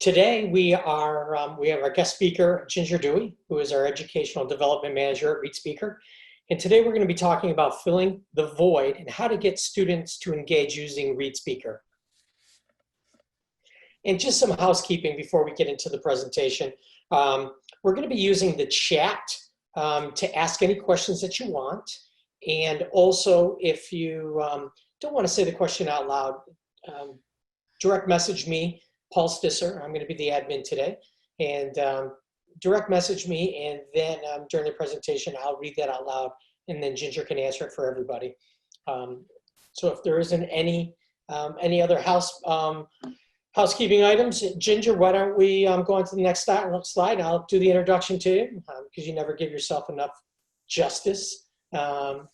Today we have our guest speaker, Ginger Dewey, who is our Educational Development Manager at ReadSpeaker. And today we're going to be talking about filling the void and how to get students to engage using ReadSpeaker. And just some housekeeping before we get into the presentation. We're going to be using the chat to ask any questions that you want. And also, if you don't want to say the question out loud, direct message me, Paul Stisser. I'm going to be the admin today. And direct message me, and then during the presentation, I'll read that out loud, and then Ginger can answer it for everybody. So if there isn't any other housekeeping items, Ginger, why don't we go on to the next slide? I'll do the introduction to you because you never give yourself enough justice. So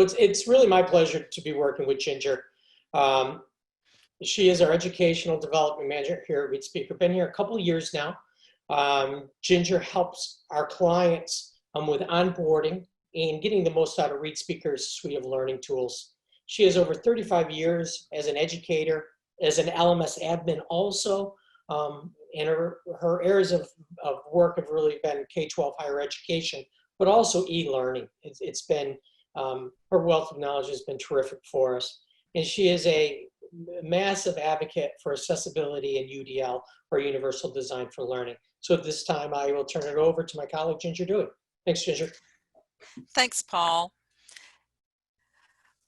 it's really my pleasure to be working with Ginger. She is our Educational Development Manager here at ReadSpeaker. Been here a couple of years now. Ginger helps our clients with onboarding and getting the most out of ReadSpeaker's suite of learning tools. She has over 35 years as an educator, as an LMS admin also, and her areas of work have really been K-12 higher education, but also e-learning. It's been, her wealth of knowledge has been terrific for us. And she is a massive advocate for accessibility in UDL, or Universal Design for Learning. So at this time, I will turn it over to my colleague, Ginger Dewey. Thanks, Ginger. Thanks, Paul.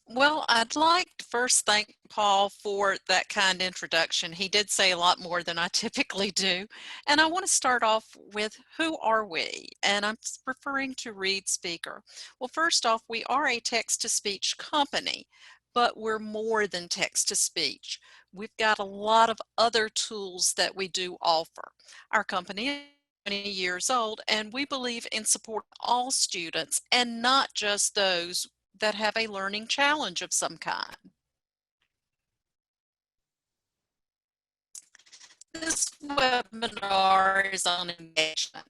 Well, I'd like to first thank Paul for that kind introduction. He did say a lot more than I typically do. And I want to start off with, who are we? And I'm referring to ReadSpeaker. Well, first off, we are a text-to-speech company, but we're more than text-to-speech. We've got a lot of other tools that we do offer. Our company is 20 years old, and we believe in supporting all students and not just those that have a learning challenge of some kind. This webinar is on engagement.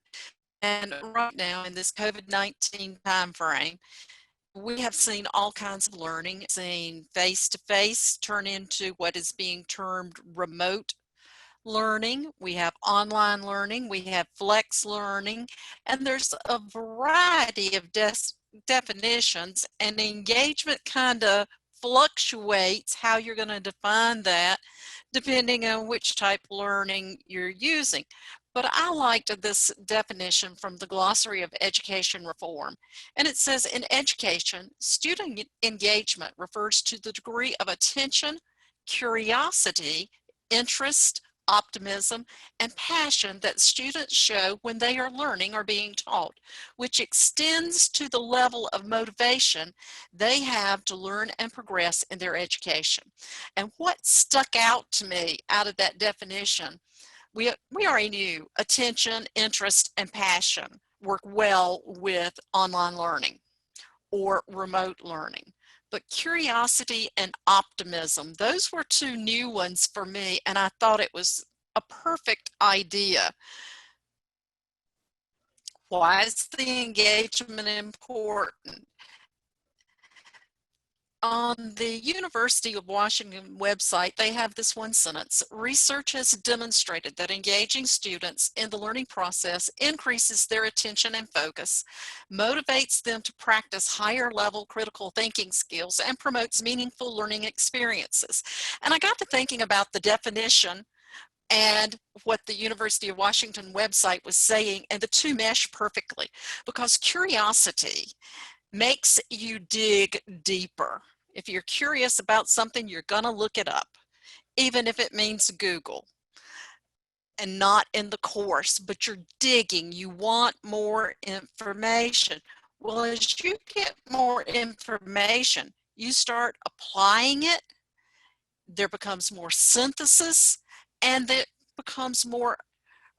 And right now in this COVID-19 timeframe, we have seen all kinds of learning, seen face-to-face turn into what is being termed remote learning. We have online learning, we have flex learning, and there's a variety of definitions, and engagement kind of fluctuates how you're going to define that depending on which type of learning you're using. But I liked this definition from the Glossary of Education Reform. And it says, in education, student engagement refers to the degree of attention, curiosity, interest, optimism, and passion that students show when they are learning or being taught, which extends to the level of motivation they have to learn and progress in their education. And what stuck out to me out of that definition, we already knew attention, interest, and passion work well with online learning or remote learning. But curiosity and optimism, those were two new ones for me, and I thought it was a perfect idea. Why is the engagement important? On the University of Washington website, they have this one sentence: research has demonstrated that engaging students in the learning process increases their attention and focus, motivates them to practice higher level critical thinking skills, and promotes meaningful learning experiences. And I got to thinking about the definition and what the University of Washington website was saying, and the two mesh perfectly, because curiosity makes you dig deeper. If you're curious about something, you're going to look it up, even if it means Google and not in the course, but you're digging. You want more information. Well, as you get more information, you start applying it. There becomes more synthesis, and it becomes more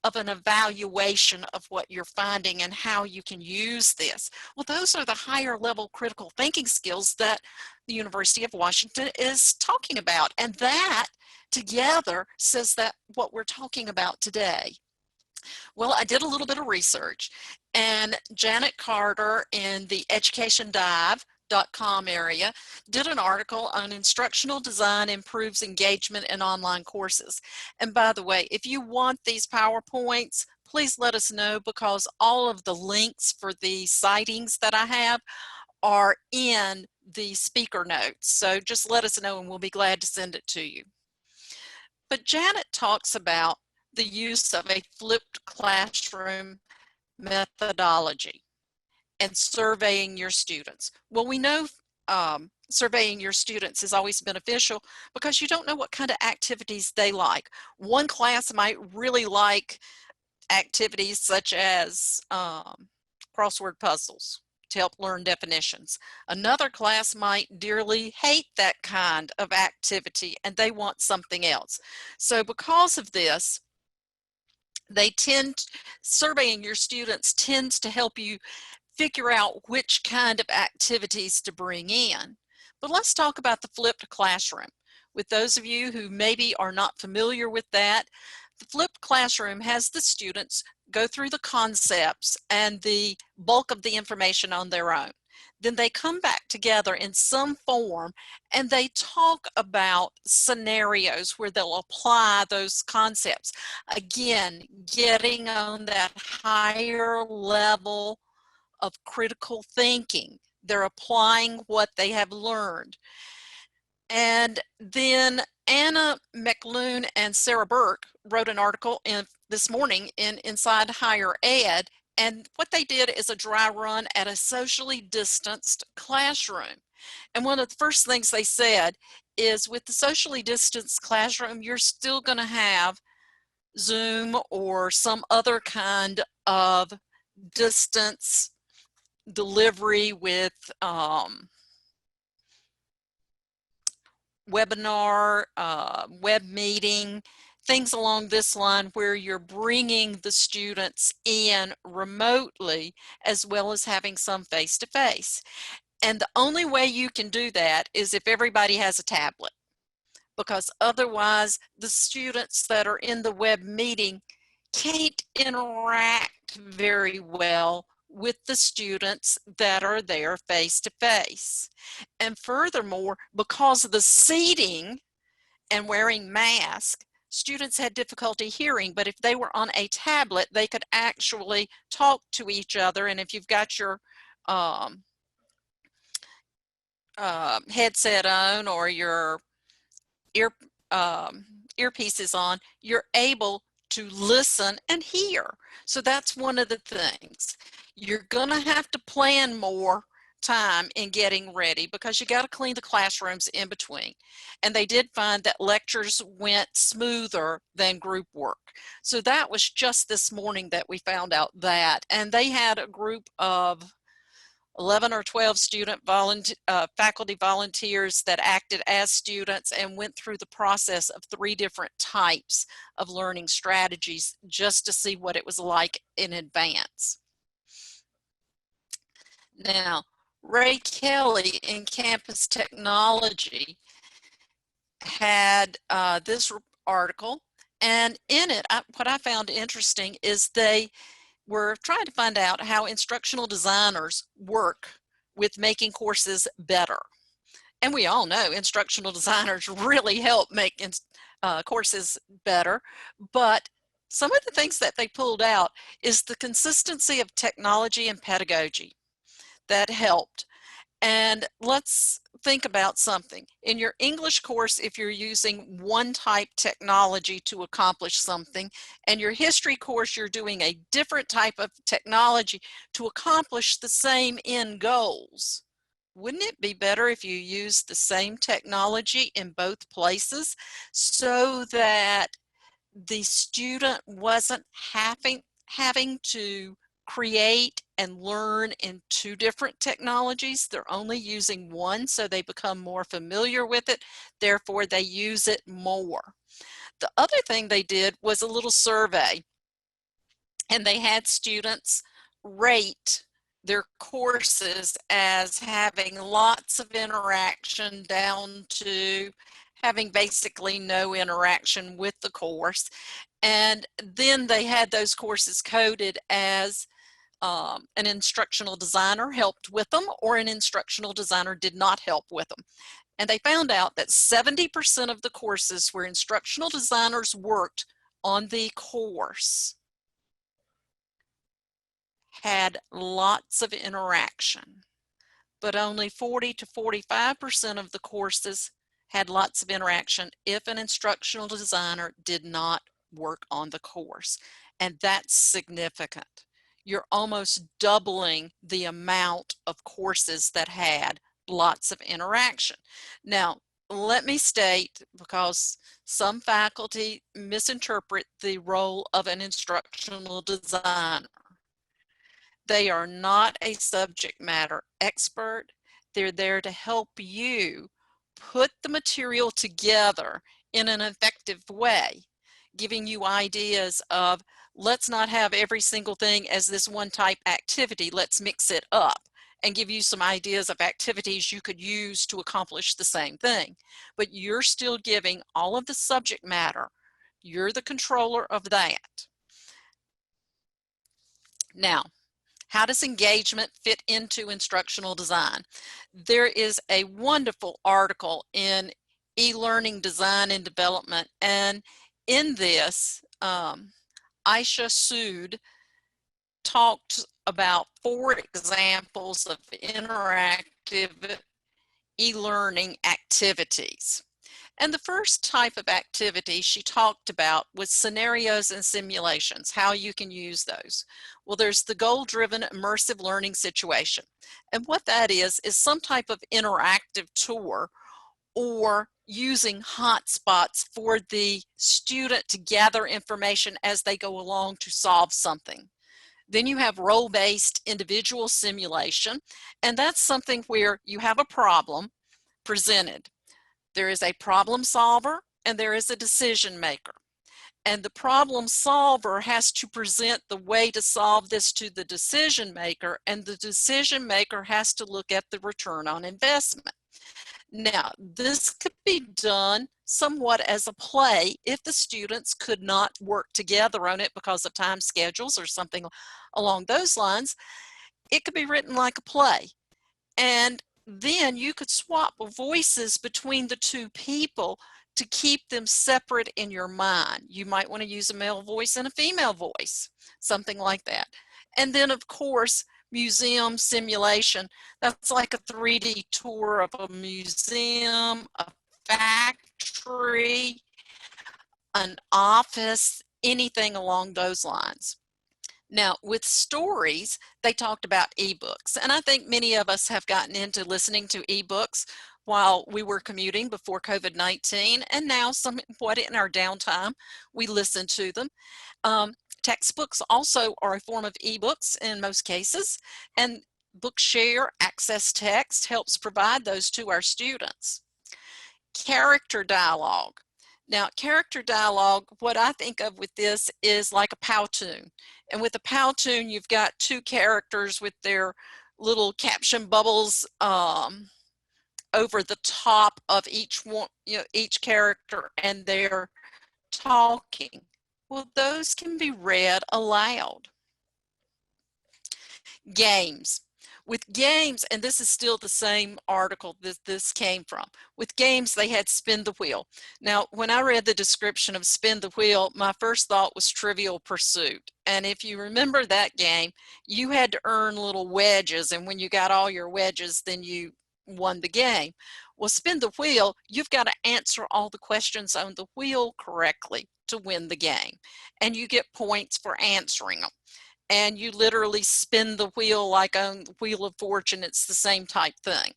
of an evaluation of what you're finding and how you can use this. Well, those are the higher level critical thinking skills that the University of Washington is talking about. And that together says that what we're talking about today. Well, I did a little bit of research, and Janet Carter in the Education Dive Popup.com area did an article on instructional design improves engagement in online courses. And by the way, if you want these PowerPoints, please let us know, because all of the links for the sightings that I have are in the speaker notes. So just let us know and we'll be glad to send it to you. But Janet talks about the use of a flipped classroom methodology and surveying your students. Well, we know surveying your students is always beneficial because you don't know what kind of activities they like. One class might really like activities such as crossword puzzles to help learn definitions. Another class might dearly hate that kind of activity and they want something else. So because of this, surveying your students tends to help you figure out which kind of activities to bring in. But let's talk about the flipped classroom. With those of you who maybe are not familiar with that, the flipped classroom has the students go through the concepts and the bulk of the information on their own. Then they come back together in some form and they talk about scenarios where they'll apply those concepts. Again, getting on that higher level of critical thinking. They're applying what they have learned. And then Anna McLoone and Sarah Burke wrote an article this morning in Inside Higher Ed, and what they did is a dry run at a socially distanced classroom. And one of the first things they said is, with the socially distanced classroom, you're still going to have Zoom or some other kind of distance delivery with webinar, web meeting, things along this line where you're bringing the students in remotely as well as having some face-to-face. And the only way you can do that is if everybody has a tablet, because otherwise the students that are in the web meeting can't interact very well with the students that are there face to face. And furthermore, because of the seating and wearing masks, students had difficulty hearing, but if they were on a tablet, they could actually talk to each other. And if you've got your headset on or your ear earpieces on, you're able to listen and hear. So that's one of the things. You're going to have to plan more time in getting ready because you got to clean the classrooms in between. And they did find that lectures went smoother than group work. So that was just this morning that we found out that. And they had a group of 11 or 12 faculty volunteers that acted as students and went through the process of 3 different types of learning strategies just to see what it was like in advance. Now, Ray Kelly in Campus Technology had this article, and in it, what I found interesting is they we're trying to find out how instructional designers work with making courses better. And we all know instructional designers really help make courses better, but some of the things that they pulled out is the consistency of technology and pedagogy that helped. And let's think about something. In your English course, if you're using one type technology to accomplish something, and your history course, you're doing a different type of technology to accomplish the same end goals. Wouldn't it be better if you use the same technology in both places so that the student wasn't having to create and learn in 2 different technologies? They're only using one, so they become more familiar with it, therefore they use it more. The other thing they did was a little survey, and they had students rate their courses as having lots of interaction down to having basically no interaction with the course. And then they had those courses coded as an instructional designer helped with them or an instructional designer did not help with them. And they found out that 70% of the courses where instructional designers worked on the course had lots of interaction, but only 40 to 45% of the courses had lots of interaction if an instructional designer did not work on the course. And that's significant. You're almost doubling the amount of courses that had lots of interaction. Now, let me state, because some faculty misinterpret the role of an instructional designer. They are not a subject matter expert. They're there to help you put the material together in an effective way, giving you ideas of, let's not have every single thing as this one type activity, let's mix it up, and give you some ideas of activities you could use to accomplish the same thing. But you're still giving all of the subject matter. You're the controller of that. Now, how does engagement fit into instructional design? There is a wonderful article in e-learning design and development, and in this, Aisha Sood talked about 4 examples of interactive e-learning activities. And the first type of activity she talked about was scenarios and simulations, how you can use those. Well, there's the goal-driven immersive learning situation. And what that is some type of interactive tour or using hotspots for the student to gather information as they go along to solve something. Then you have role-based individual simulation, and that's something where you have a problem presented. There is a problem solver and there is a decision maker. And the problem solver has to present the way to solve this to the decision maker, and the decision maker has to look at the return on investment. Now, this could be done somewhat as a play if the students could not work together on it because of time schedules or something along those lines. It could be written like a play. And then you could swap voices between the 2 people to keep them separate in your mind. You might want to use a male voice and a female voice, something like that. And then, of course, museum simulation. That's like a 3D tour of a museum, a factory, an office, anything along those lines. Now, with stories, they talked about ebooks, and I think many of us have gotten into listening to ebooks while we were commuting before COVID-19, and now somewhat in our downtime, we listen to them. Textbooks also are a form of ebooks in most cases, and Bookshare Access Text helps provide those to our students. Character dialogue. Now, character dialogue, what I think of with this is like a Powtoon. And with a Powtoon, you've got 2 characters with their little caption bubbles over the top of each one, each character, and they're talking. Well, those can be read aloud. Games. With games, and this is still the same article that this came from, with games they had spin the wheel. Now, when I read the description of spin the wheel, my first thought was Trivial Pursuit. And if you remember that game, you had to earn little wedges, and when you got all your wedges, then you won the game. Well, spin the wheel, you've got to answer all the questions on the wheel correctly to win the game. And you get points for answering them. And you literally spin the wheel like on the Wheel of Fortune. It's the same type thing.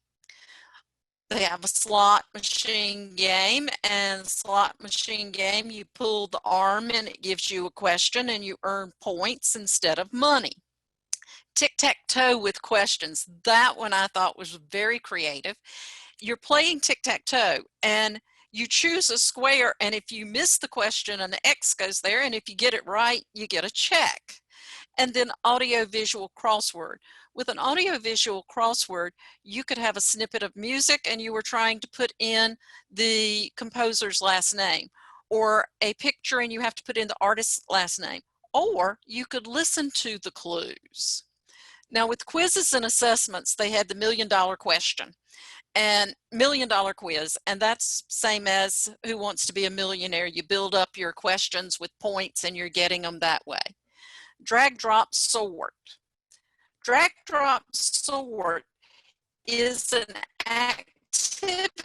They have a slot machine game, and slot machine game, you pull the arm and it gives you a question and you earn points instead of money. Tic-tac-toe with questions. That one I thought was very creative. You're playing tic-tac-toe and you choose a square, and if you miss the question, an X goes there, and if you get it right, you get a check. And then audio-visual crossword. With an audio-visual crossword, you could have a snippet of music and you were trying to put in the composer's last name, or a picture and you have to put in the artist's last name, or you could listen to the clues. Now with quizzes and assessments, they had the $1,000,000 question and $1,000,000 quiz, and that's same as Who Wants to Be a Millionaire. You build up your questions with points and you're getting them that way. Drag, drop, sort. Drag, drop, sort is an activity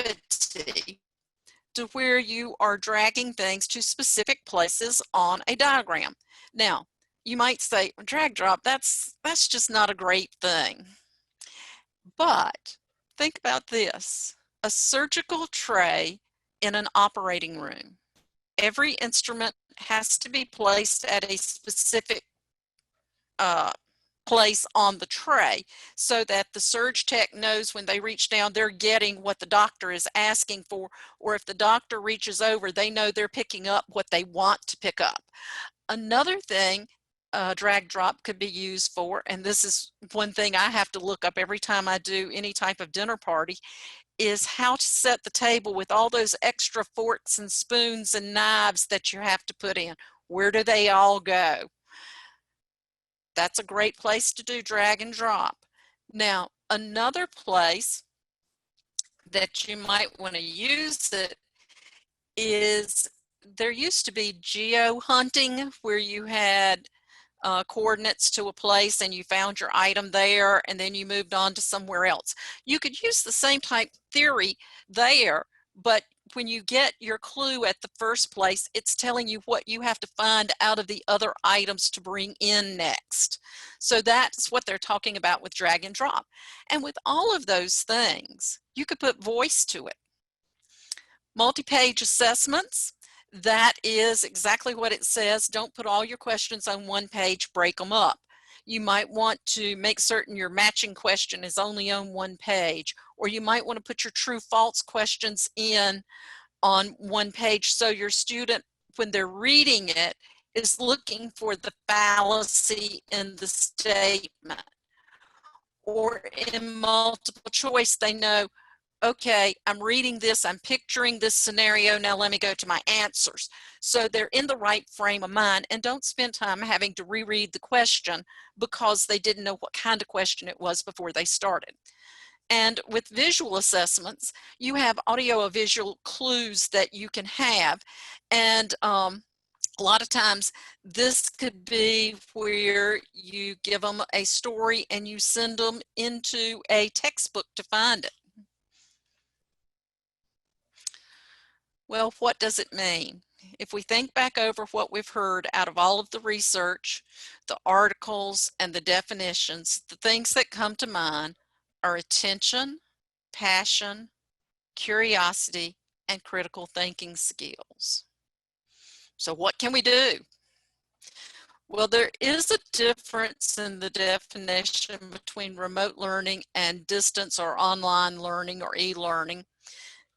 to where you are dragging things to specific places on a diagram. Now, you might say, drag drop, that's just not a great thing. But think about this, a surgical tray in an operating room. Every instrument has to be placed at a specific place on the tray so that the surge tech knows when they reach down, they're getting what the doctor is asking for, or if the doctor reaches over, they know they're picking up what they want to pick up. Another thing drag drop could be used for, and this is one thing I have to look up every time I do any type of dinner party, is how to set the table with all those extra forks and spoons and knives that you have to put in. Where do they all go? That's a great place to do drag and drop. Now, another place that you might want to use it is, there used to be geo hunting where you had coordinates to a place and you found your item there and then you moved on to somewhere else. You could use the same type theory there, but when you get your clue at the first place, it's telling you what you have to find out of the other items to bring in next. So that's what they're talking about with drag and drop. And with all of those things, you could put voice to it. Multi-page assessments, that is exactly what it says. Don't put all your questions on one page, break them up. You might want to make certain your matching question is only on one page, or you might want to put your true false questions in on one page so your student, when they're reading it, is looking for the fallacy in the statement. Or in multiple choice, they know, okay, I'm reading this, I'm picturing this scenario, now let me go to my answers. So they're in the right frame of mind and don't spend time having to reread the question because they didn't know what kind of question it was before they started. And with visual assessments, you have audio or visual clues that you can have. And a lot of times this could be where you give them a story and you send them into a textbook to find it. Well, what does it mean? If we think back over what we've heard out of all of the research, the articles, and the definitions, the things that come to mind are attention, passion, curiosity, and critical thinking skills. So what can we do? Well, there is a difference in the definition between remote learning and distance or online learning or e-learning.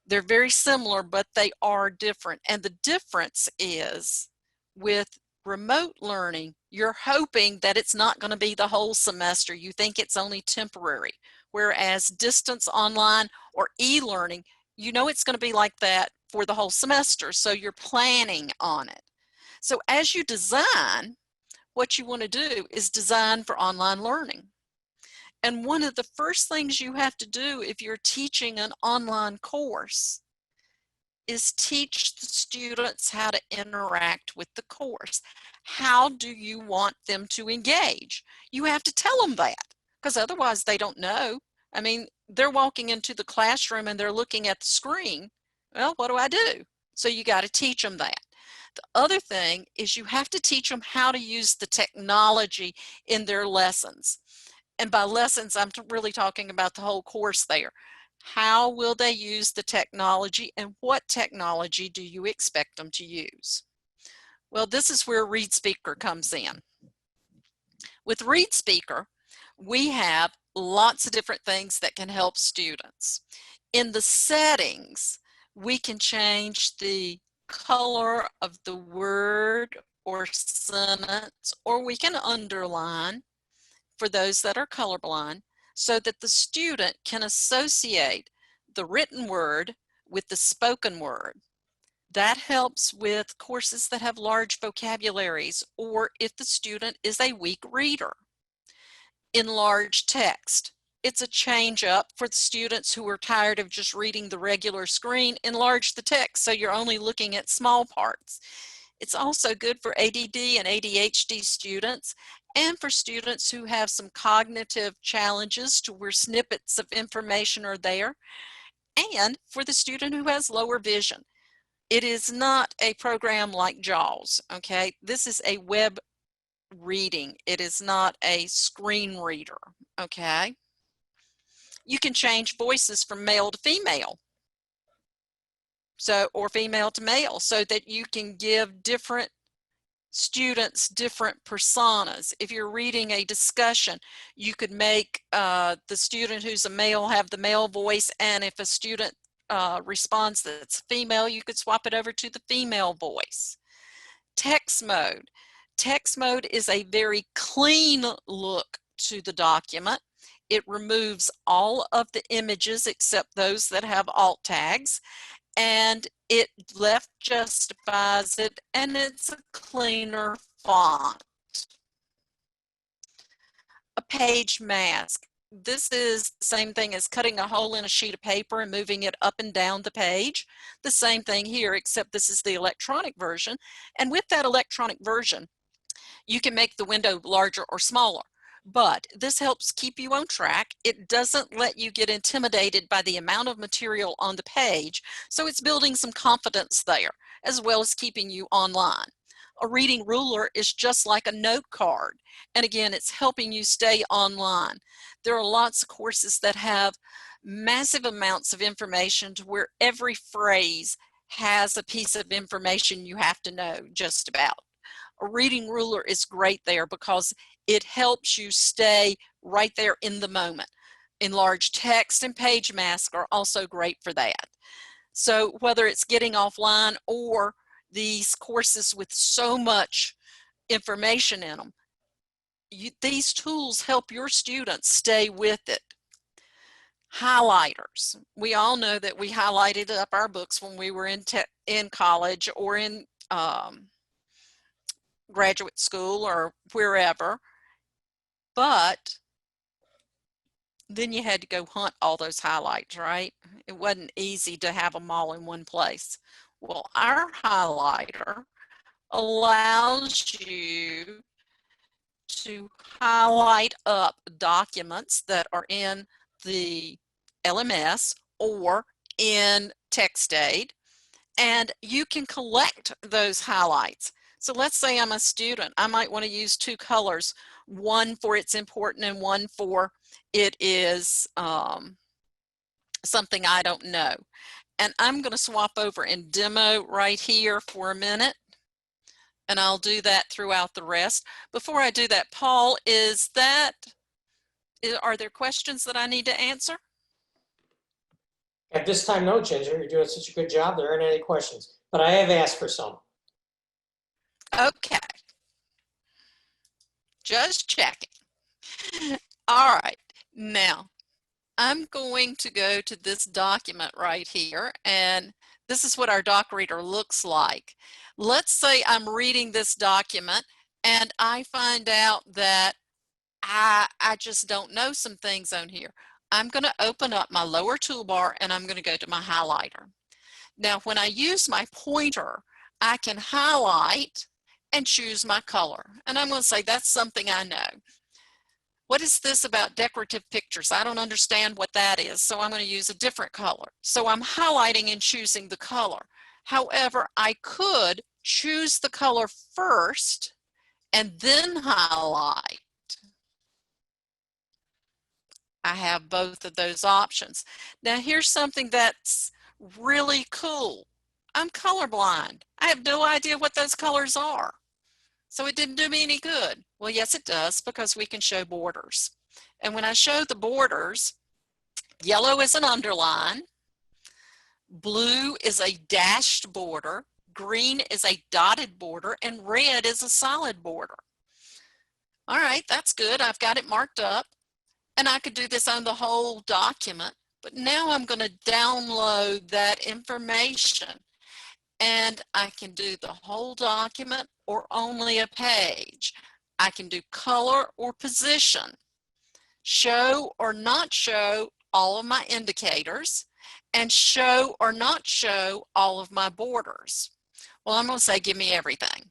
They're very similar, but they are different. And the difference is with remote learning, you're hoping that it's not going to be the whole semester. You think it's only temporary. Whereas distance online or e-learning, you know it's going to be like that for the whole semester. So you're planning on it. So as you design, what you want to do is design for online learning. And one of the first things you have to do if you're teaching an online course is teach the students how to interact with the course. How do you want them to engage? You have to tell them that, because otherwise they don't know. I mean, they're walking into the classroom and they're looking at the screen. Well, what do I do? So you got to teach them that. The other thing is you have to teach them how to use the technology in their lessons. And by lessons, I'm really talking about the whole course there. How will they use the technology and what technology do you expect them to use? Well, this is where ReadSpeaker comes in. With ReadSpeaker, we have lots of different things that can help students. In the settings, we can change the color of the word or sentence, or we can underline for those that are colorblind so that the student can associate the written word with the spoken word. That helps with courses that have large vocabularies or if the student is a weak reader. enlarged text. It's a change up for the students who are tired of just reading the regular screen. Enlarge the text so you're only looking at small parts. It's also good for ADD and ADHD students and for students who have some cognitive challenges to where snippets of information are there, and for the student who has lower vision. It is not a program like JAWS, okay? This is a web reading. It is not a screen reader, okay? You can change voices from male to female, or female to male, so that you can give different students different personas. If you're reading a discussion, you could make the student who's a male have the male voice, and if a student responds that's female, you could swap it over to the female voice. Text mode. Text mode is a very clean look to the document. It removes all of the images except those that have alt tags, and it left justifies it, and it's a cleaner font. A page mask. This is the same thing as cutting a hole in a sheet of paper and moving it up and down the page. The same thing here, except this is the electronic version. And with that electronic version, you can make the window larger or smaller. But this helps keep you on track. It doesn't let you get intimidated by the amount of material on the page, so it's building some confidence there, as well as keeping you online. A reading ruler is just like a note card, and again, it's helping you stay online. There are lots of courses that have massive amounts of information to where every phrase has a piece of information you have to know just about. A reading ruler is great there because it helps you stay right there in the moment. Enlarged text and page mask are also great for that. So whether it's getting offline or these courses with so much information in them, these tools help your students stay with it. Highlighters. We all know that we highlighted up our books when we were in college or in graduate school or wherever, but then you had to go hunt all those highlights, right? It wasn't easy to have them all in one place. Well, our highlighter allows you to highlight up documents that are in the LMS or in TextAid, and you can collect those highlights. So let's say I'm a student. I might want to use two colors, one for it's important and one for it is something I don't know. And I'm going to swap over and demo right here for a minute. And I'll do that throughout the rest. Before I do that, Paul, are there questions that I need to answer? At this time, no, Ginger. You're doing such a good job. There aren't any questions, but I have asked for some. Okay. Just checking. All right. Now, I'm going to go to this document right here, and this is what our doc reader looks like. Let's say I'm reading this document and I find out that I just don't know some things on here. I'm going to open up my lower toolbar and I'm going to go to my highlighter. Now, when I use my pointer, I can highlight and choose my color. And I'm going to say that's something I know. What is this about decorative pictures? I don't understand what that is, so I'm going to use a different color. So I'm highlighting and choosing the color. However, I could choose the color first and then highlight. I have both of those options. Now here's something that's really cool. I'm colorblind. I have no idea what those colors are. So it didn't do me any good. Well, yes, it does, because we can show borders. And when I show the borders, yellow is an underline, blue is a dashed border, green is a dotted border, and red is a solid border. All right, that's good. I've got it marked up. And I could do this on the whole document, but now I'm going to download that information, and I can do the whole document or only a page. I can do color or position. show or not show all of my indicators, and show or not show all of my borders. Well, I'm going to say, give me everything.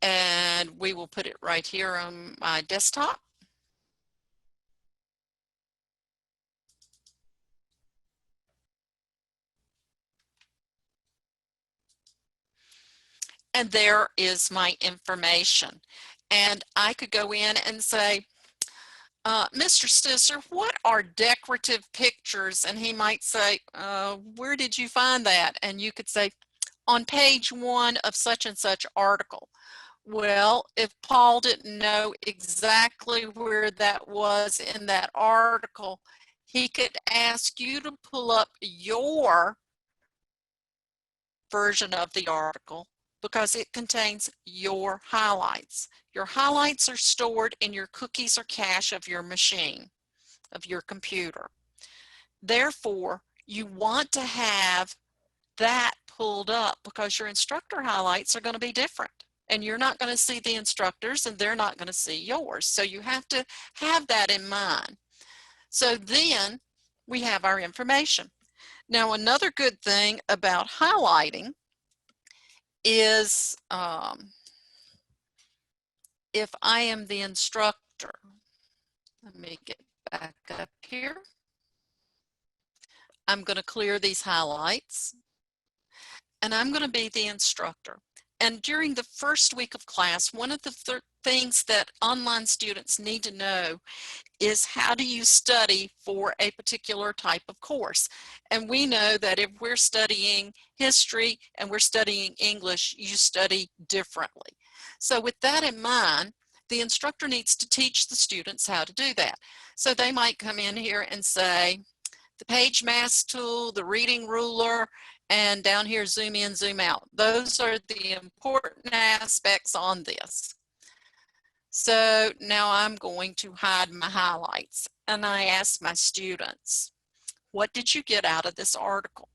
And we will put it right here on my desktop. And there is my information. And I could go in and say, Mr. Stisser, what are decorative pictures? And he might say, where did you find that? And you could say, on page 1 of such and such article. Well, if Paul didn't know exactly where that was in that article, he could ask you to pull up your version of the article because it contains your highlights. Your highlights are stored in your cookies or cache of your machine, of your computer. Therefore, you want to have that pulled up because your instructor highlights are going to be different. And you're not going to see the instructors and they're not going to see yours. So you have to have that in mind. So then we have our information. Now, another good thing about highlighting is if I am the instructor, let me get back up here. I'm going to clear these highlights and I'm going to be the instructor. And during the first week of class, one of the things that online students need to know is how do you study for a particular type of course. And we know that if we're studying history and we're studying English, you study differently. So with that in mind, the instructor needs to teach the students how to do that. So they might come in here and say, the page mask tool, the reading ruler, and down here, zoom in, zoom out. Those are the important aspects on this. So now I'm going to hide my highlights. And I ask my students, what did you get out of this article?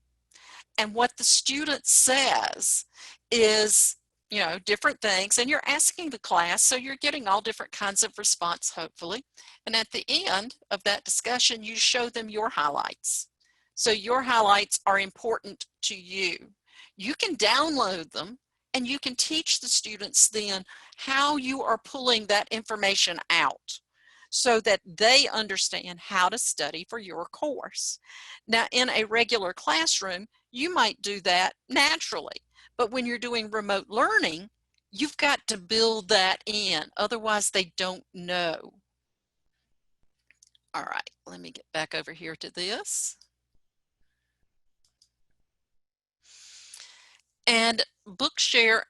And what the student says is, you know, different things. And you're asking the class, so you're getting all different kinds of response, hopefully. And at the end of that discussion, you show them your highlights. So your highlights are important to you. You can download them and you can teach the students then how you are pulling that information out so that they understand how to study for your course. Now, in a regular classroom, you might do that naturally, but when you're doing remote learning, you've got to build that in, otherwise they don't know. All right, let me get back over here to this. And Bookshare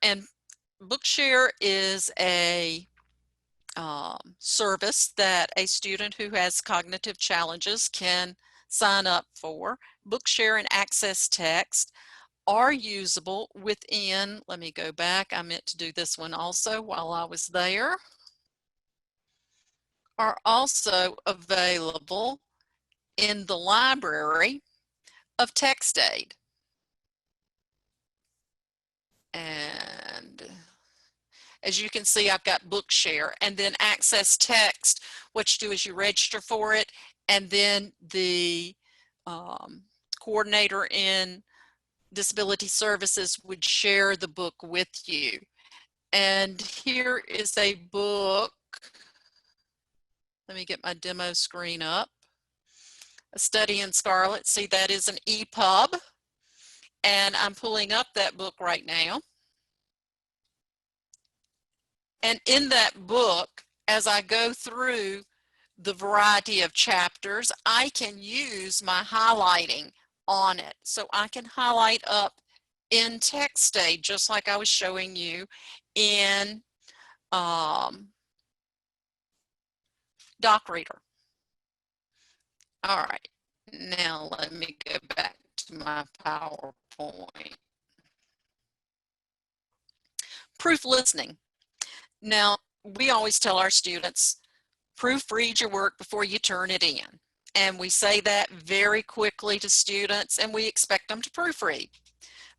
is a service that a student who has cognitive challenges can sign up for. Bookshare and Access Text are usable within, let me go back, I meant to do this one also while I was there, are also available in the library of TextAid. And as you can see, I've got Bookshare, and then Access Text. What you do is you register for it, and then the coordinator in Disability Services would share the book with you. And here is a book. Let me get my demo screen up. A Study in Scarlet. See, that is an EPUB. And I'm pulling up that book right now. And in that book, as I go through the variety of chapters, I can use my highlighting on it. So I can highlight up in TextAid, just like I was showing you in DocReader. All right, now let me go back to my PowerPoint. Proof listening. Now, we always tell our students, proofread your work before you turn it in. And we say that very quickly to students, and we expect them to proofread.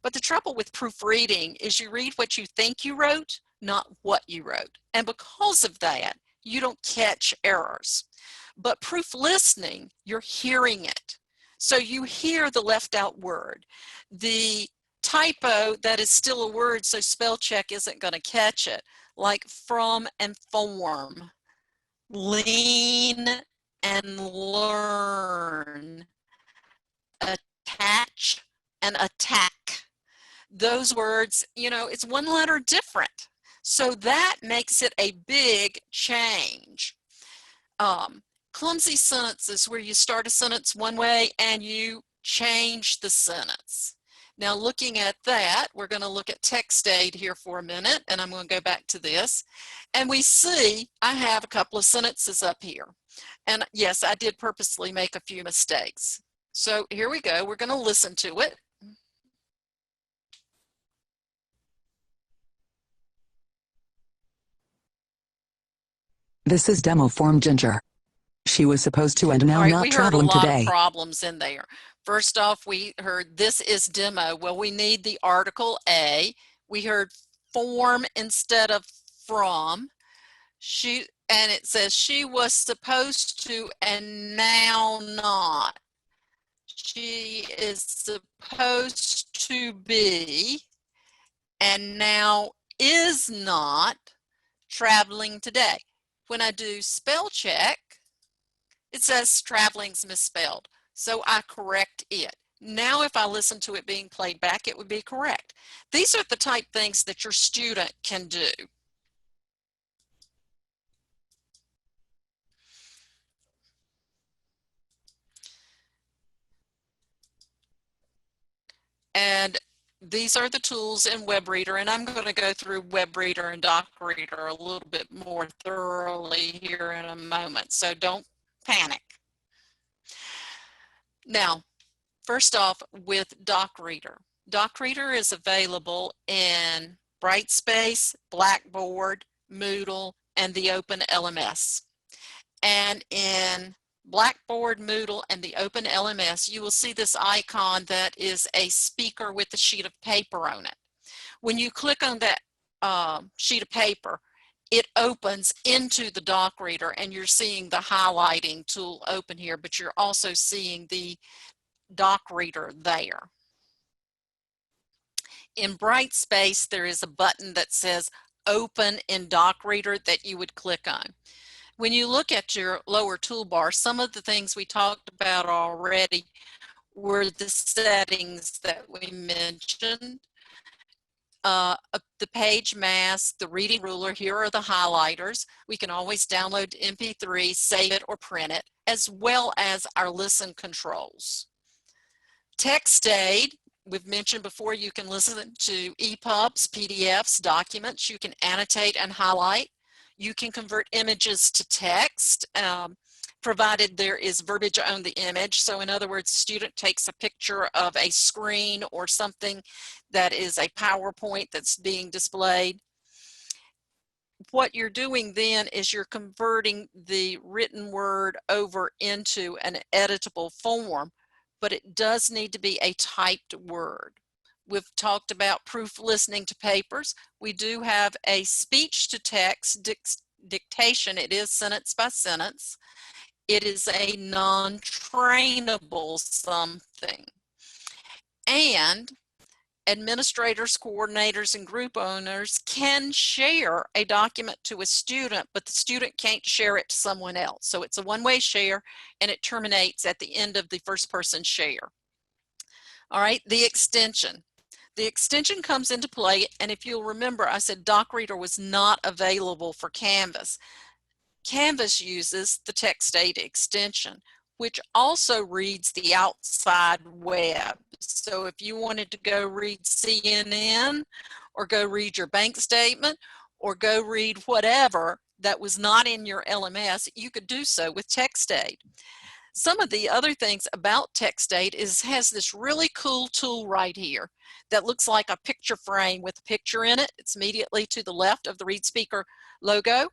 But the trouble with proofreading is you read what you think you wrote, not what you wrote. And because of that, you don't catch errors. But proof listening, you're hearing it. So you hear the left out word. The typo that is still a word, so spell check isn't going to catch it, like from and form, lean and learn, attach and attack. Those words, you know, it's one letter different. So that makes it a big change. Clumsy sentences where you start a sentence one way and you change the sentence. Now looking at that, we're going to look at text aid here for a minute, and I'm going to go back to this. And we see I have a couple of sentences up here. And yes, I did purposely make a few mistakes. So here we go. We're going to listen to it. This is demo form Ginger. She was supposed to and now All right, not we heard a traveling lot today. of problems in there. First off, we heard this is demo. Well, we need the article A. We heard form instead of from. And it says she was supposed to and now not. She is supposed to be and now is not traveling today. When I do spell check, it says traveling's misspelled, so I correct it. Now if I listen to it being played back, it would be correct. These are the type things that your student can do. And these are the tools in WebReader, and I'm going to go through WebReader and DocReader a little bit more thoroughly here in a moment, so don't panic. Now, first off, with DocReader. DocReader is available in Brightspace, Blackboard, Moodle, and the Open LMS. And in Blackboard, Moodle, and the Open LMS, you will see this icon that is a speaker with a sheet of paper on it. When you click on that sheet of paper, it opens into the DocReader, and you're seeing the highlighting tool open here, but you're also seeing the DocReader there. In Brightspace, there is a button that says Open in DocReader that you would click on. When you look at your lower toolbar, some of the things we talked about already were the settings that we mentioned. The page mask, the reading ruler, here are the highlighters. We can always download MP3, save it, or print it, as well as our listen controls. Text aid, we've mentioned before, you can listen to EPUBs, PDFs, documents. You can annotate and highlight. You can convert images to text, provided there is verbiage on the image. So in other words, a student takes a picture of a screen or something that is a PowerPoint that's being displayed. What you're doing then is you're converting the written word over into an editable form, but it does need to be a typed word. We've talked about proof listening to papers. We do have a speech to text dictation. It is sentence by sentence. It is a non-trainable something. And administrators, coordinators, and group owners can share a document to a student, but the student can't share it to someone else. So it's a one-way share, and it terminates at the end of the first person share. All right, the extension. The extension comes into play, and if you'll remember, I said DocReader was not available for Canvas. Canvas uses the text aid extension, which also reads the outside web. So if you wanted to go read CNN, or go read your bank statement, or go read whatever that was not in your LMS, you could do so with text aid. Some of the other things about text aid has this really cool tool right here that looks like a picture frame with a picture in it. It's immediately to the left of the ReadSpeaker logo.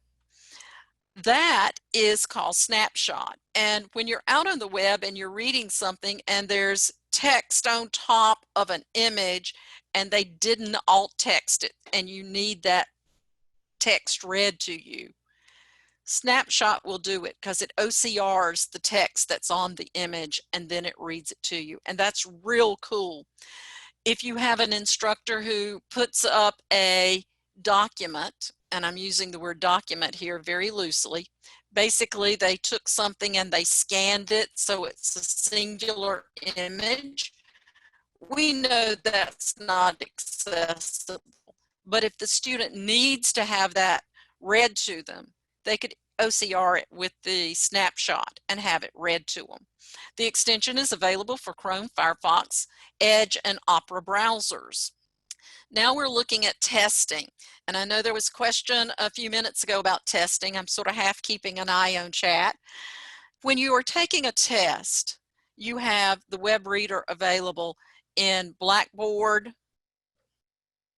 That is called Snapshot. And when you're out on the web and you're reading something and there's text on top of an image and they didn't alt text it and you need that text read to you, Snapshot will do it because it OCRs the text that's on the image and then it reads it to you. And that's real cool. If you have an instructor who puts up a document, and I'm using the word document here very loosely, basically they took something and they scanned it so it's a singular image, we know that's not accessible. But if the student needs to have that read to them, they could OCR it with the snapshot and have it read to them. The extension is available for Chrome, Firefox, Edge, and Opera browsers. Now we're looking at testing. And I know there was a question a few minutes ago about testing. I'm sort of half keeping an eye on chat. When you are taking a test, you have the web reader available in Blackboard,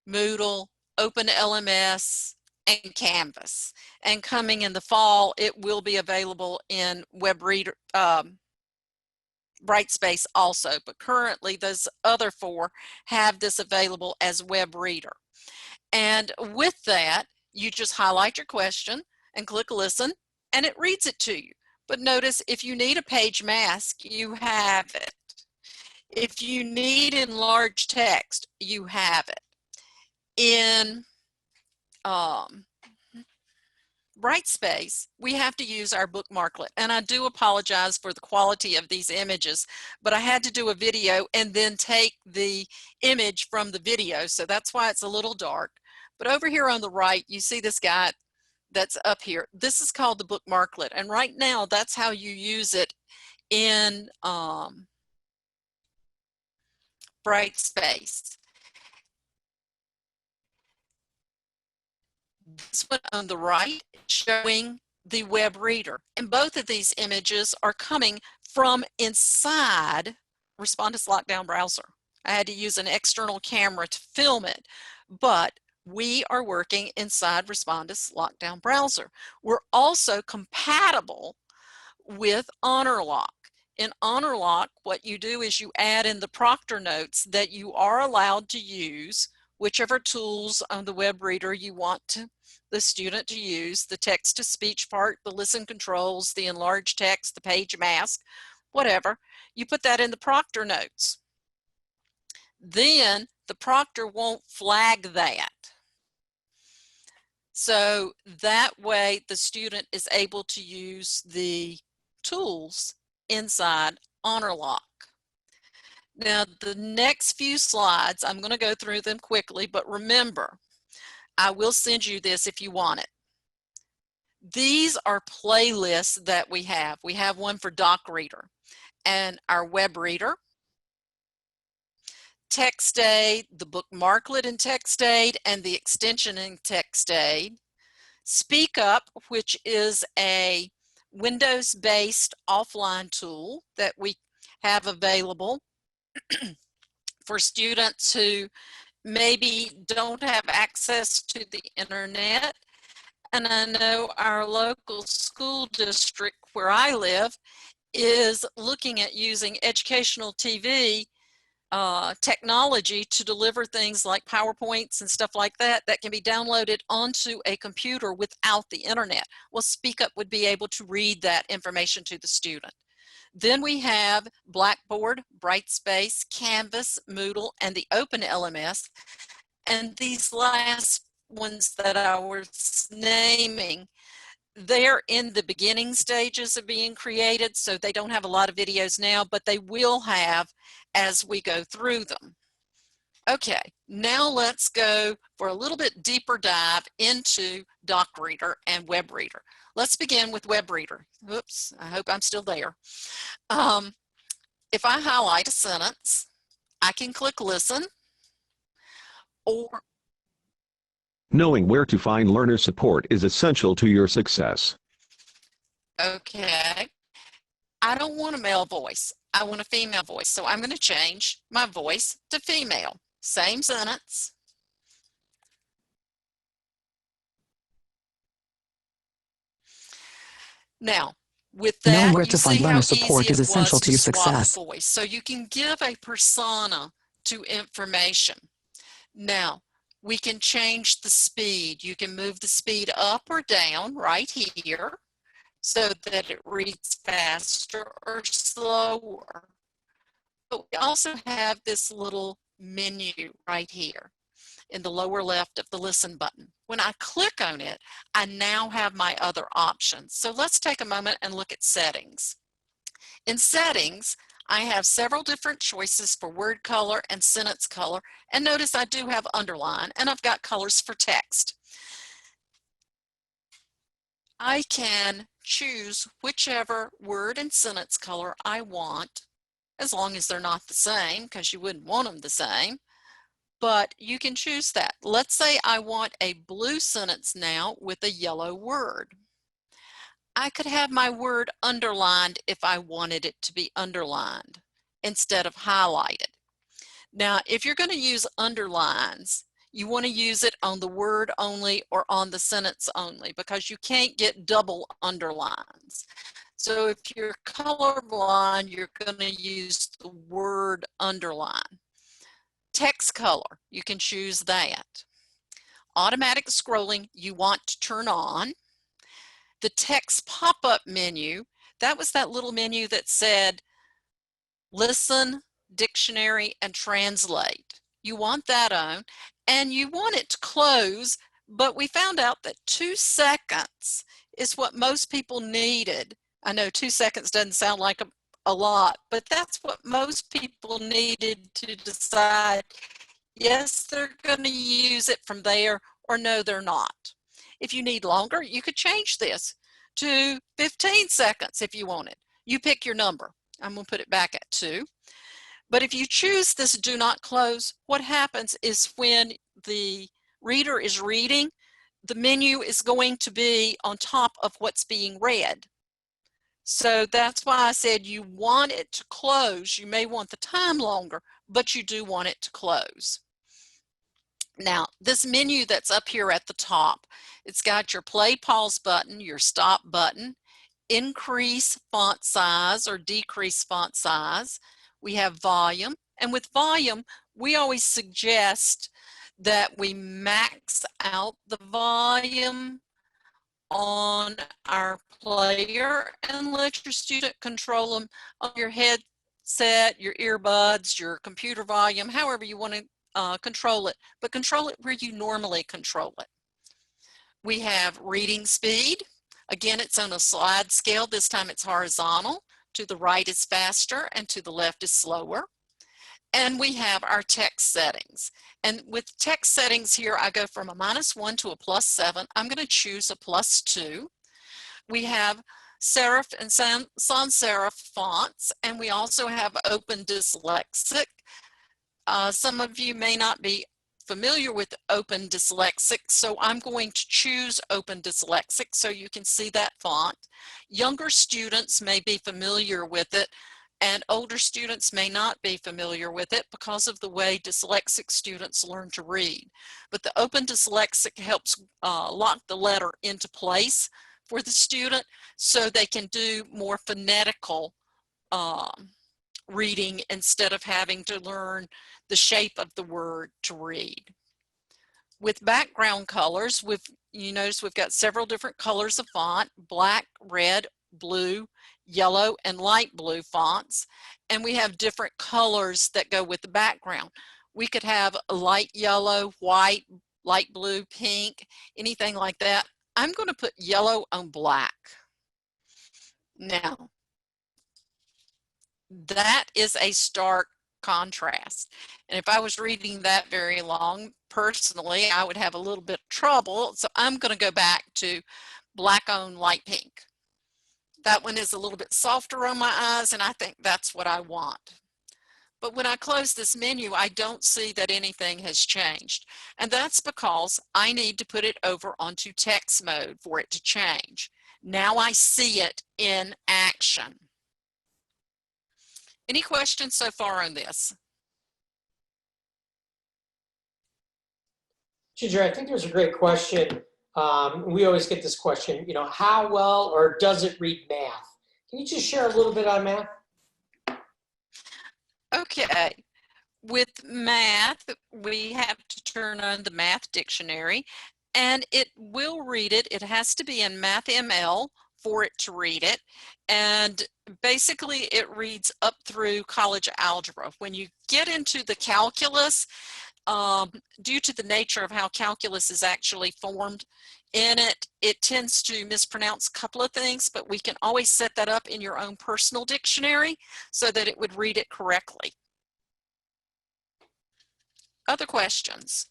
Moodle, OpenLMS, and Canvas. And coming in the fall, it will be available in web reader, Brightspace also, but currently those other 4 have this available as web reader. And with that, you just highlight your question and click listen, and it reads it to you. But notice if you need a page mask, you have it. If you need enlarged text, you have it. In Brightspace, we have to use our bookmarklet, and I do apologize for the quality of these images, but I had to do a video and then take the image from the video, so that's why it's a little dark. But over here on the right, you see this guy that's up here. This is called the bookmarklet, and right now that's how you use it in Brightspace. This one on the right showing the web reader. And both of these images are coming from inside Respondus Lockdown Browser. I had to use an external camera to film it, but we are working inside Respondus Lockdown Browser. We're also compatible with HonorLock. In HonorLock, what you do is you add in the proctor notes that you are allowed to use whichever tools on the web reader you want the student to use, the text-to-speech part, the listen controls, the enlarged text, the page mask, whatever. You put that in the proctor notes. Then the proctor won't flag that. So that way the student is able to use the tools inside HonorLock. Now the next few slides, I'm going to go through them quickly, but remember, I will send you this if you want it. These are playlists that we have. We have one for Doc Reader and our web reader, TextAid, the bookmarklet in TextAid, and the extension in TextAid. Speakup, which is a Windows-based offline tool that we have available for students who maybe don't have access to the internet. And I know our local school district where I live is looking at using educational TV technology to deliver things like PowerPoints and stuff like that that can be downloaded onto a computer without the internet. Well, SpeakUp would be able to read that information to the student. Then we have Blackboard, Brightspace, Canvas, Moodle, and the OpenLMS. And these last ones that I was naming, they're in the beginning stages of being created, so they don't have a lot of videos now, but they will have as we go through them. Okay, now let's go for a little bit deeper dive into Doc Reader and Web Reader. Let's begin with Web Reader. Oops, I hope I'm still there. If I highlight a sentence, I can click listen, or knowing where to find learner support is essential to your success. okay, I don't want a male voice. I want a female voice. So I'm going to change my voice to female. Same sentence. Now, with Knowing that, where you to find see how learner easy support is it essential was to your swap success. voice. So you can give a persona to information. Now, we can change the speed. You can move the speed up or down right here. so that it reads faster or slower. But we also have this little menu right here in the lower left of the listen button. When I click on it, I now have my other options. So let's take a moment and look at settings. In settings, I have several different choices for word color and sentence color. And notice I do have underline, and I've got colors for text. I can choose whichever word and sentence color I want, as long as they're not the same, because you wouldn't want them the same. But you can choose that. Let's say I want a blue sentence now with a yellow word. I could have my word underlined if I wanted it to be underlined instead of highlighted. Now, if you're going to use underlines, you want to use it on the word only or on the sentence only, because you can't get double underlines. So if you're colorblind, you're going to use the word underline. Text color, you can choose that. Automatic scrolling, you want to turn on. The text pop-up menu, that was that little menu that said listen, dictionary, and translate. You want that on, and you want it to close, but we found out that 2 seconds is what most people needed. I know 2 seconds doesn't sound like a lot, but that's what most people needed to decide, yes, they're going to use it from there, or no, they're not. If you need longer, you could change this to 15 seconds if you wanted. You pick your number. I'm going to put it back at 2. But if you choose this do not close, what happens is when the reader is reading, the menu is going to be on top of what's being read. So that's why I said you want it to close. You may want the time longer, but you do want it to close. Now, this menu that's up here at the top, it's got your play pause button, your stop button, increase font size or decrease font size. We have volume, and with volume, we always suggest that we max out the volume on our player and let your student control them on your headset, your earbuds, your computer volume, however you want to control it, but control it where you normally control it. We have reading speed. Again, it's on a slide scale. This time it's horizontal. To the right is faster and to the left is slower. And we have our text settings. And with text settings here, I go from a -1 to a +7. I'm going to choose a +2. We have serif and sans serif fonts, and we also have open dyslexic. Some of you may not be familiar with open dyslexic, so I'm going to choose open dyslexic so you can see that font. Younger students may be familiar with it, and older students may not be familiar with it because of the way dyslexic students learn to read. But the open dyslexic helps lock the letter into place for the student so they can do more phonetical reading instead of having to learn the shape of the word to read. With background colors, you notice we've got several different colors of font: black, red, blue, yellow, and light blue fonts. And we have different colors that go with the background. We could have a light yellow, white, light blue, pink, anything like that. I'm going to put yellow on black. Now, that is a stark contrast. And if I was reading that very long, personally, I would have a little bit of trouble. So I'm going to go back to black on light pink. That one is a little bit softer on my eyes, and I think that's what I want. But when I close this menu, I don't see that anything has changed. And that's because I need to put it over onto text mode for it to change. Now I see it in action. Any questions so far on this? Ginger, I think there's a great question. We always get this question, you know, how well or does it read math? Can you just share a little bit on math? Okay. With math, we have to turn on the math dictionary, and it will read it. It has to be in MathML for it to read it. And basically it reads up through college algebra. When you get into the calculus, due to the nature of how calculus is actually formed in it, it tends to mispronounce a couple of things, but we can always set that up in your own personal dictionary so that it would read it correctly. Other questions?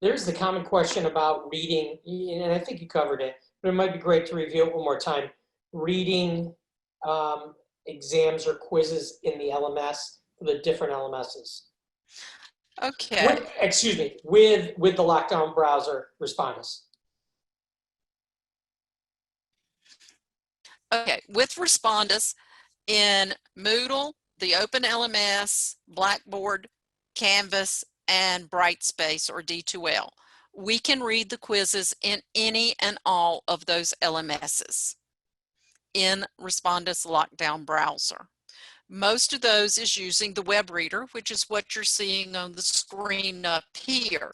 There's the common question about reading, and I think you covered it, but it might be great to review it one more time. Reading exams or quizzes in the LMS, for the different LMSs. Okay. Excuse me, with the lockdown browser Respondus. Okay, with Respondus in Moodle, the Open LMS, Blackboard, Canvas, and Brightspace or D2L, we can read the quizzes in any and all of those LMSs in Respondus Lockdown Browser. Most of those is using the web reader, which is what you're seeing on the screen up here.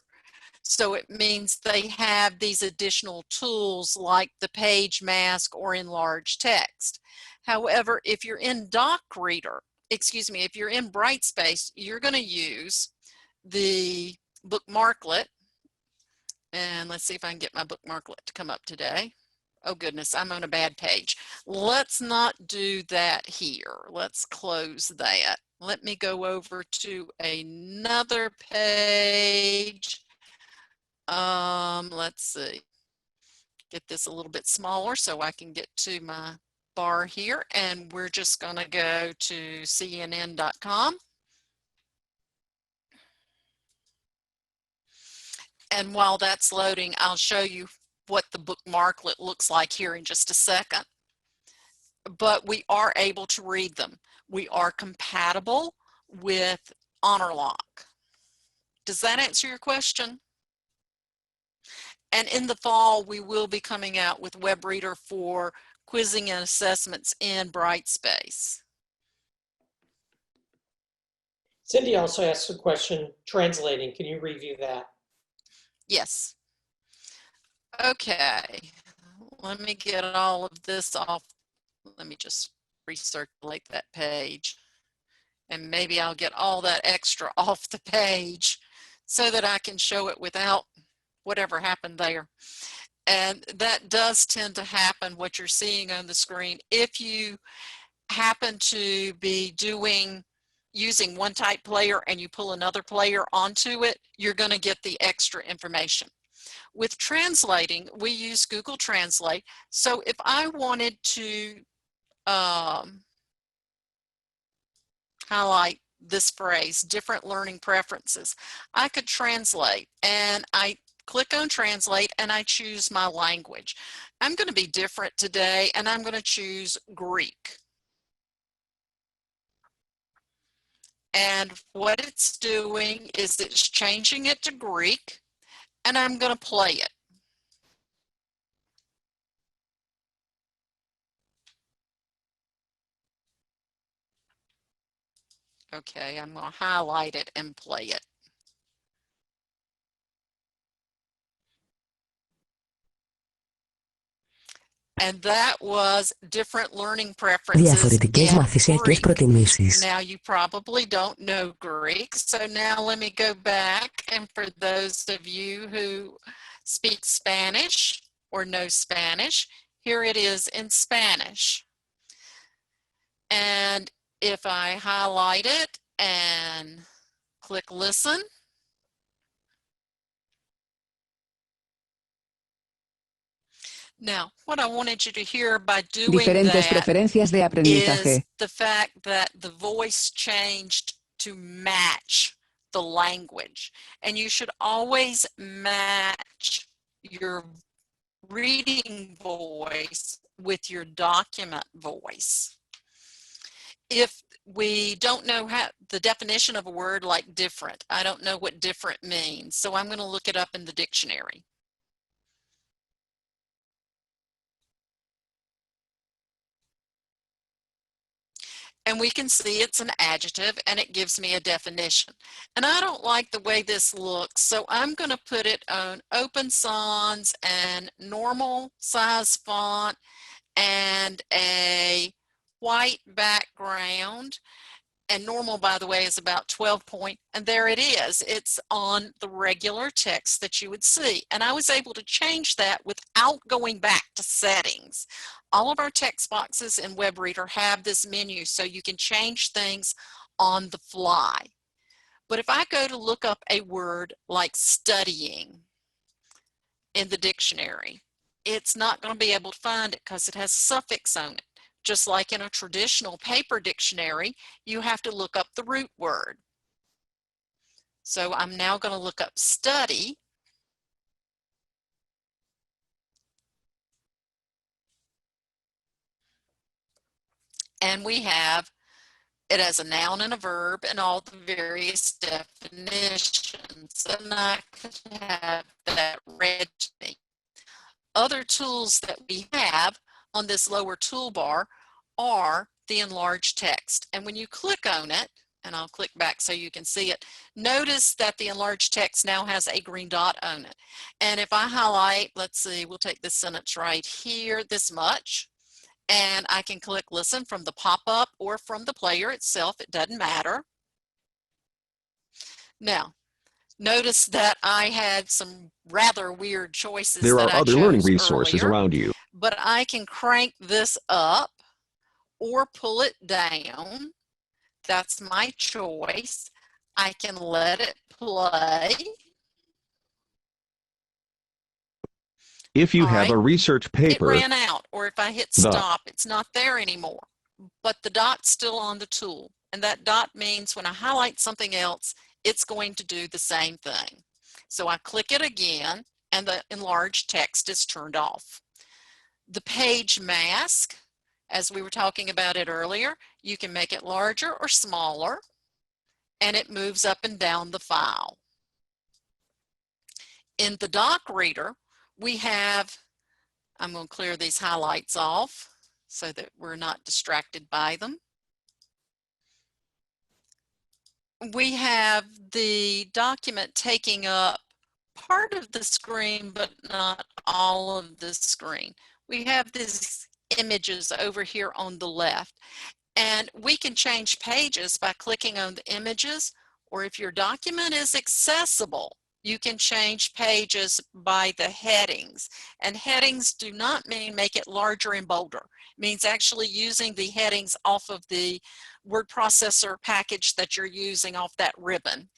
So it means they have these additional tools like the page mask or enlarged text. However, if you're in if you're in Brightspace, you're going to use the bookmarklet. And let's see if I can get my bookmarklet to come up today. Oh goodness, I'm on a bad page. Let's not do that here. Let's close that. Let me go over to another page. Let's see. Get this a little bit smaller so I can get to my bar here, and we're just going to go to cnn.com. And while that's loading, I'll show you what the bookmarklet looks like here in just a second. But we are able to read them. We are compatible with HonorLock. Does that answer your question? And in the fall, we will be coming out with WebReader for quizzing and assessments in Brightspace. Cindy also asked a question, translating. Can you review that? Yes. Okay. Let me get all of this off. Let me just recirculate that page. And maybe I'll get all that extra off the page so that I can show it without whatever happened there. And that does tend to happen, what you're seeing on the screen. If you happen to be using one type player and you pull another player onto it, you're going to get the extra information. With translating, we use Google Translate. So if I wanted to highlight this phrase, different learning preferences, I could translate, and I click on translate and I choose my language. I'm going to be different today and I'm going to choose Greek. And what it's doing is it's changing it to Greek, and I'm going to play it. Okay, I'm going to highlight it and play it. And that was different learning preferences Διαφορετικές in μαθησιακές Greek. προτιμήσεις. Now you probably don't know Greek, so now let me go back, and for those of you who speak Spanish or know Spanish, here it is in Spanish. And if I highlight it and click listen, now, what I wanted you to hear by doing Diferentes that preferencias de is aprendizaje. the fact that the voice changed to match the language. And you should always match your reading voice with your document voice. If we don't know the definition of a word like different, I don't know what different means, so I'm going to look it up in the dictionary. And we can see it's an adjective and it gives me a definition. And I don't like the way this looks, so I'm going to put it on open sans and normal size font and a white background. And normal, by the way, is about 12 point, and there it is. It's on the regular text that you would see. And I was able to change that without going back to settings. All of our text boxes in WebReader have this menu, so you can change things on the fly. But if I go to look up a word like studying in the dictionary, it's not going to be able to find it because it has a suffix on it. Just like in a traditional paper dictionary, you have to look up the root word. So I'm now going to look up study. And we have it as a noun and a verb and all the various definitions. And I could have that read to me. Other tools that we have on this lower toolbar are the enlarged text. And when you click on it, and I'll click back so you can see it, notice that the enlarged text now has a green dot on it. And if I highlight, let's see, we'll take this sentence right here, this much, and I can click listen from the pop-up or from the player itself, it doesn't matter. Now, notice that I had some rather weird choices There that are I other learning chose resources earlier, around you. but I can crank this up or pull it down. That's my choice. I can let it play. If you All have right. a research It paper, ran out, or if I hit stop, it's not there anymore. But the dot's still on the tool. And that dot means when I highlight something else, it's going to do the same thing. So I click it again, and the enlarged text is turned off. The page mask, as we were talking about it earlier, you can make it larger or smaller, and it moves up and down the file. In the doc reader, we have, I'm going to clear these highlights off so that we're not distracted by them. We have the document taking up part of the screen, but not all of the screen. We have these images over here on the left, and we can change pages by clicking on the images, or if your document is accessible, you can change pages by the headings. And headings do not mean make it larger and bolder. It means actually using the headings off of the word processor package that you're using off that ribbon.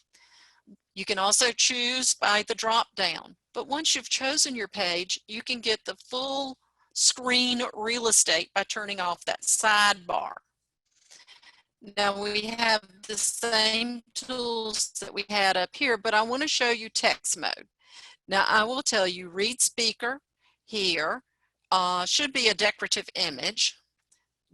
You can also choose by the drop down. But once you've chosen your page, you can get the full screen real estate by turning off that sidebar. Now we have the same tools that we had up here, but I want to show you text mode. Now I will tell you ReadSpeaker here should be a decorative image.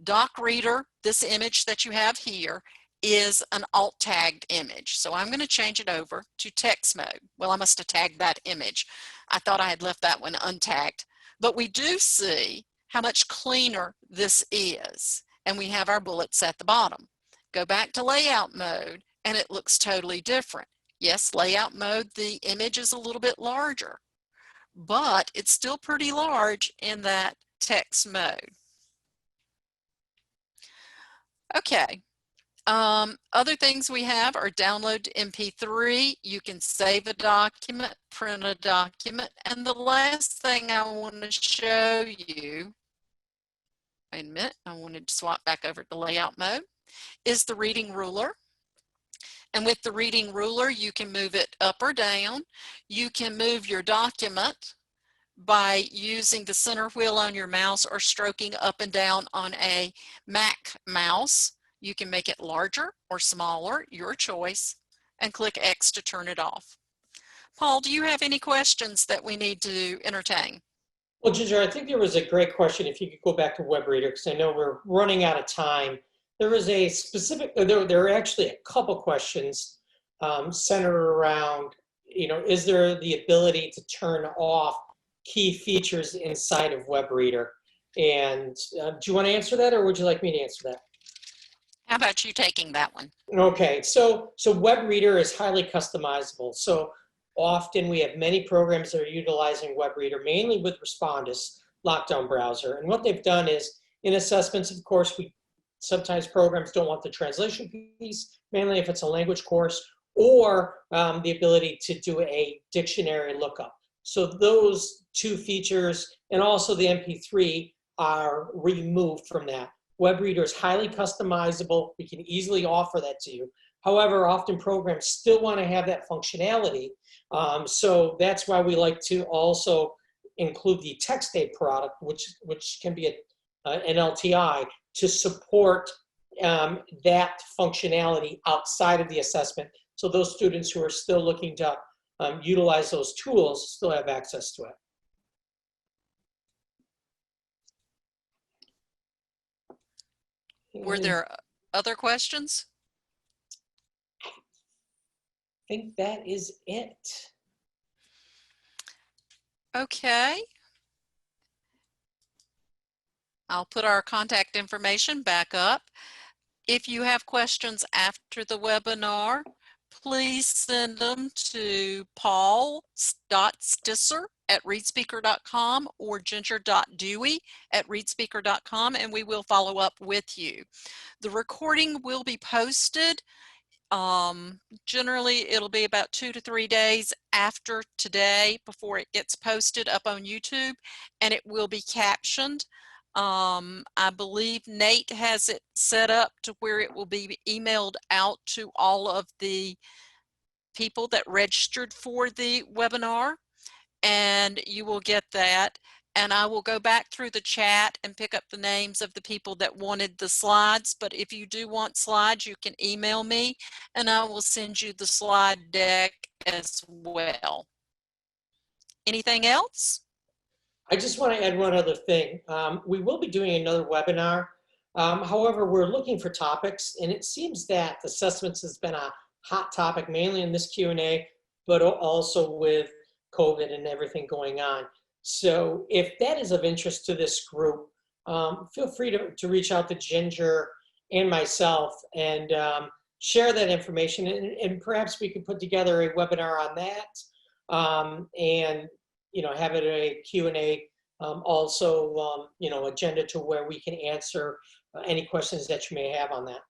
Doc Reader, this image that you have here, is an alt tagged image. So I'm going to change it over to text mode. Well, I must have tagged that image. I thought I had left that one untagged. But we do see how much cleaner this is. And we have our bullets at the bottom. Go back to layout mode and it looks totally different. Yes, layout mode, the image is a little bit larger, but it's still pretty large in that text mode. Okay, other things we have are download to MP3. You can save a document, print a document, and the last thing I want to show you, wait a minute, I wanted to swap back over to layout mode, is the reading ruler. And with the reading ruler, you can move it up or down. You can move your document by using the center wheel on your mouse or stroking up and down on a Mac mouse. You can make it larger or smaller, your choice, and click X to turn it off. Paul, do you have any questions that we need to entertain? Well, Ginger, I think there was a great question. If you could go back to WebReader, because I know we're running out of time. There was a specific, there are actually a couple questions centered around, is there the ability to turn off key features inside of WebReader? And do you want to answer that, or would you like me to answer that? How about you taking that one? Okay, so web reader is highly customizable. So often we have many programs that are utilizing web reader, mainly with Respondus lockdown browser. And what they've done is in assessments, of course, sometimes programs don't want the translation piece, mainly if it's a language course, or the ability to do a dictionary lookup. So those two features and also the MP3 are removed from that. Web reader is highly customizable. We can easily offer that to you. However, often programs still want to have that functionality. So that's why we like to also include the text aid product, which can be an LTI to support that functionality outside of the assessment. So those students who are still looking to utilize those tools still have access to it. Were there other questions? I think that is it. Okay. I'll put our contact information back up. If you have questions after the webinar, please send them to paul.stisser@readspeaker.com or ginger.dewey@readspeaker.com, and we will follow up with you. The recording will be posted. Generally, it'll be about 2 to 3 days after today before it gets posted up on YouTube, and it will be captioned. I believe Nate has it set up to where it will be emailed out to all of the people that registered for the webinar, and you will get that. And I will go back through the chat and pick up the names of the people that wanted the slides. But if you do want slides, you can email me and I will send you the slide deck as well. Anything else? I just want to add one other thing. We will be doing another webinar. However, we're looking for topics, and it seems that assessments has been a hot topic, mainly in this Q&A, but also with COVID and everything going on. So if that is of interest to this group, feel free to reach out to Ginger and myself and share that information, and perhaps we can put together a webinar on that, and have it a Q&A, also agenda to where we can answer any questions that you may have on that.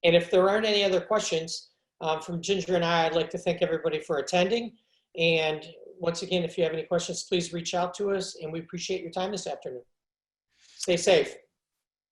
And if there aren't any other questions from Ginger and I'd like to thank everybody for attending. And once again, if you have any questions, please reach out to us, and we appreciate your time this afternoon. Stay safe.